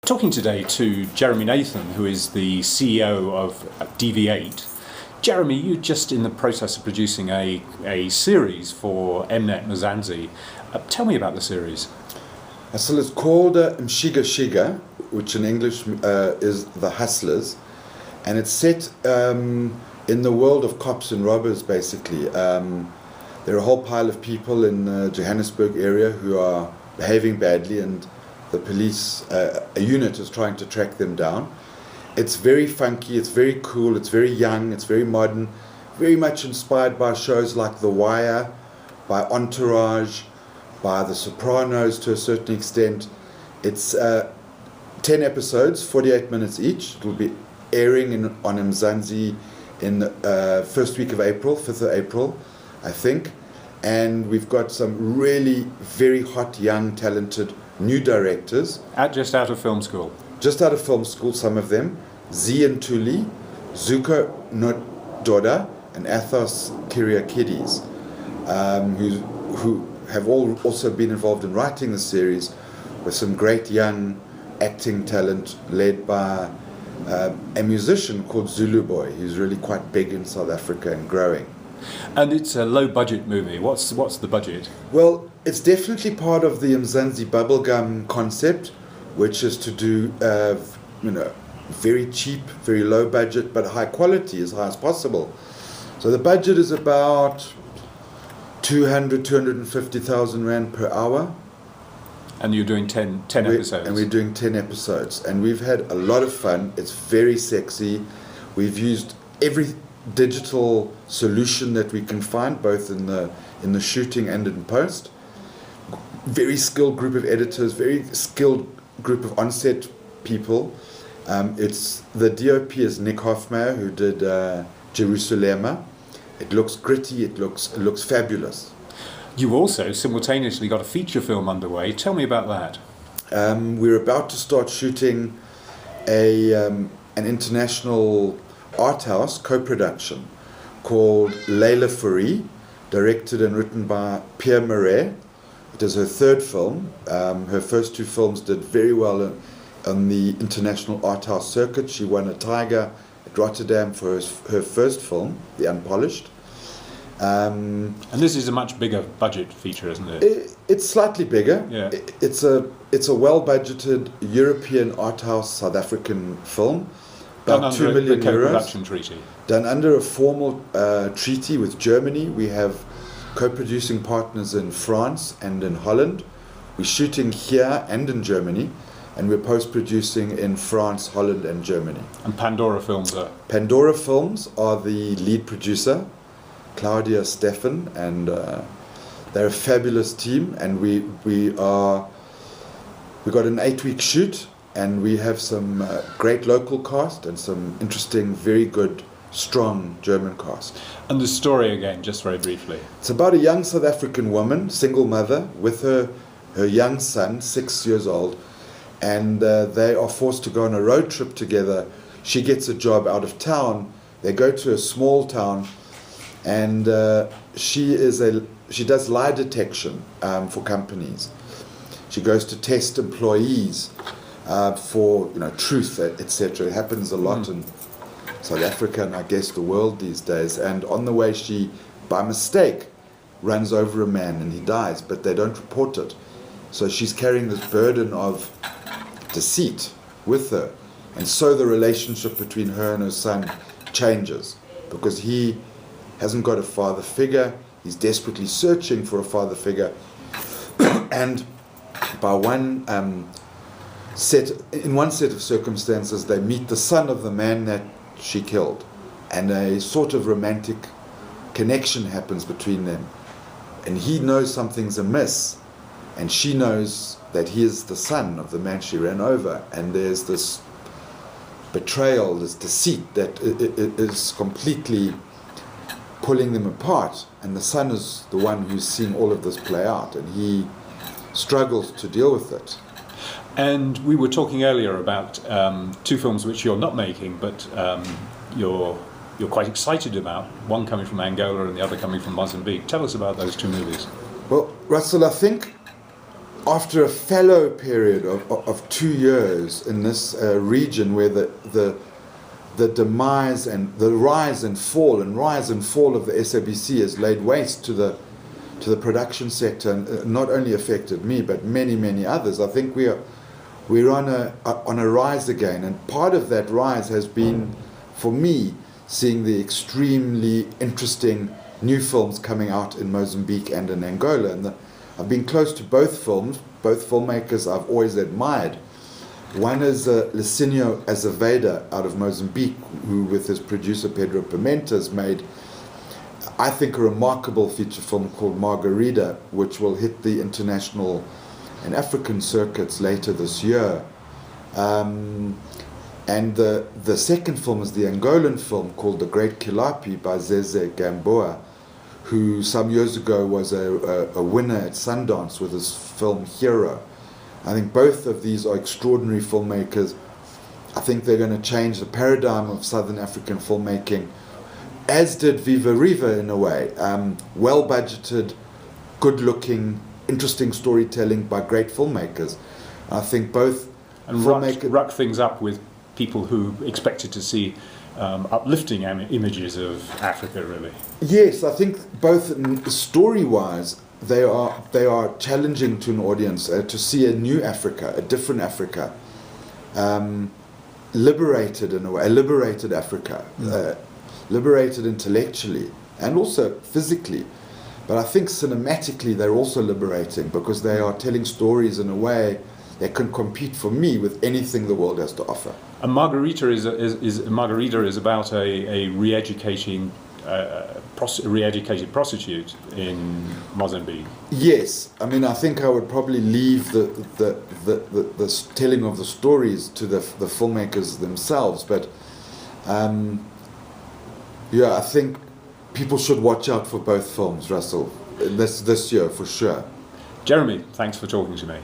talking today to Jeremy Nathan, who is the CEO of DV8. Jeremy, you're just in the process of producing a series for Mnet Mzansi. Tell me about the series. So it's called Mshika Shika, which in English is The Hustlers, and it's set in the world of cops and robbers, basically. There are a whole pile of people in the Johannesburg area who are behaving badly, and the police, a unit is trying to track them down. It's very funky, it's very cool, it's very young, it's very modern, very much inspired by shows like The Wire, by Entourage, by The Sopranos to a certain extent. It's 10 episodes, 48 minutes each. It will be airing on Mzansi in the first week of April, 5th of April, I think. And we've got some really very hot, young, talented new directors. Just out of film school? Just out of film school, some of them. Zian Tuli, Zuko Nododa, and Athos Kyriakides, who have all also been involved in writing the series, with some great young acting talent led by a musician called Zulu Boy, who's really quite big in South Africa and growing. And it's a low-budget movie. What's the budget? Well, it's definitely part of the Mzansi bubblegum concept, which is to do, very cheap, very low budget, but high quality, as high as possible. So the budget is about 250,000 Rand per hour. And you're doing 10 episodes? And we're doing 10 episodes. And we've had a lot of fun. It's very sexy. We've used every digital solution that we can find, both in the shooting and in post. Very skilled group of editors, very skilled group of on-set people. It's the DOP is Nick Hofmeyer, who did Jerusalema. It looks gritty, it looks fabulous. You also simultaneously got a feature film underway. Tell me about that. We're about to start shooting an international art house co-production called Layla Fourie, directed and written by Pia Maroas. It is her third film. Her first two films did very well on the international art house circuit. She won a Tiger at Rotterdam for her first film, The Unpolished. And this is a much bigger budget feature, isn't it? It's slightly bigger. Yeah. It's a well-budgeted European art house South African film. About 2 million euros. Co-production treaty. Done under a formal treaty with Germany. We have co-producing partners in France and in Holland. We're shooting here and in Germany, and we're post-producing in France, Holland, and Germany. And Pandora Films are? Pandora Films are the lead producer, Claudia Steffen, and they're a fabulous team. And we got an 8-week shoot, and we have some great local cast and some interesting, very good, strong German cast. And the story again, just very briefly. It's about a young South African woman, single mother, with her young son, 6 years old, and they are forced to go on a road trip together. She gets a job out of town. They go to a small town, and she does lie detection for companies. She goes to test employees for truth, etc. It happens a lot in South Africa and I guess the world these days. And on the way, she, by mistake, runs over a man and he dies, but they don't report it. So she's carrying this burden of deceit with her. And so the relationship between her and her son changes, because he hasn't got a father figure. He's desperately searching for a father figure. And by one set of circumstances, they meet the son of the man that she killed, and a sort of romantic connection happens between them. And he knows something's amiss, and she knows that he is the son of the man she ran over. And there's this betrayal, this deceit that is completely pulling them apart. And the son is the one who's seeing all of this play out, and he struggles to deal with it. And we were talking earlier about two films which you're not making, but you're quite excited about. One coming from Angola and the other coming from Mozambique. Tell us about those two movies. Well, Russell, I think after a fallow period of 2 years in this region where the demise and the rise and fall of the SABC has laid waste to the production sector, and not only affected me but many others. I think we're on a rise again, and part of that rise has been, for me, seeing the extremely interesting new films coming out in Mozambique and in Angola. And I've been close to both filmmakers I've always admired. One is Licinio Azevedo out of Mozambique, who with his producer Pedro Pimenta has made, I think, a remarkable feature film called Margarida, which will hit the international and African circuits later this year. And the second film is the Angolan film called The Great Kilapi by Zeze Gamboa, who some years ago was a winner at Sundance with his film Hero. I think both of these are extraordinary filmmakers. I think they're going to change the paradigm of Southern African filmmaking, as did Viva Riva in a way. Well budgeted, good looking, interesting storytelling by great filmmakers. I think both filmmakers ruck things up with people who expected to see uplifting images of Africa, really. Yes, I think both story-wise, they are challenging to an audience to see a new Africa, a different Africa, liberated in a way, a liberated Africa, liberated intellectually and also physically. But I think cinematically they're also liberating, because they are telling stories in a way that can compete for me with anything the world has to offer. And Margarita is about a re-educating re-educated prostitute in Mozambique. Yes, I mean, I think I would probably leave the telling of the stories to the filmmakers themselves, but yeah, I think people should watch out for both films, Russell, this year for sure. Jeremy, thanks for talking to me.